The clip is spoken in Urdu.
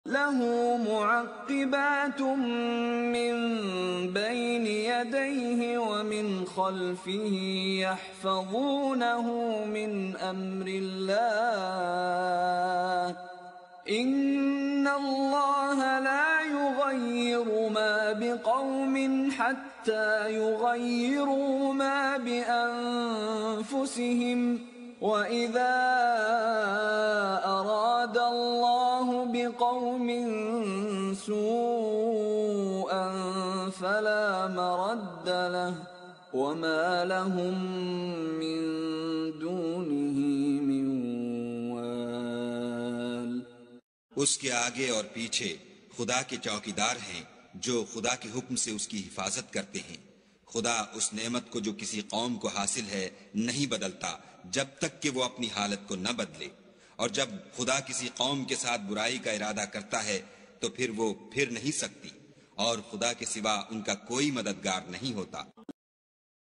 له معقبات من بين يديه ومن خلفه يحفظونه من أمر الله إن الله لا يغير ما بقوم حتى يغيروا ما بأنفسهم وإذا أراد الله بقوم سوءا فلا مرد له وما لهم من دونه من وال۔ اس کے آگے اور پیچھے خدا کے چوکیدار ہیں جو خدا کے حکم سے اس کی حفاظت کرتے ہیں۔ خدا اس نعمت کو جو کسی قوم کو حاصل ہے نہیں بدلتا جب تک کہ وہ اپنی حالت کو نہ بدلے، اور جب خدا کسی قوم کے ساتھ برائی کا ارادہ کرتا ہے تو پھر وہ پھر نہیں سکتی، اور خدا کے سوا ان کا کوئی مددگار نہیں ہوتا۔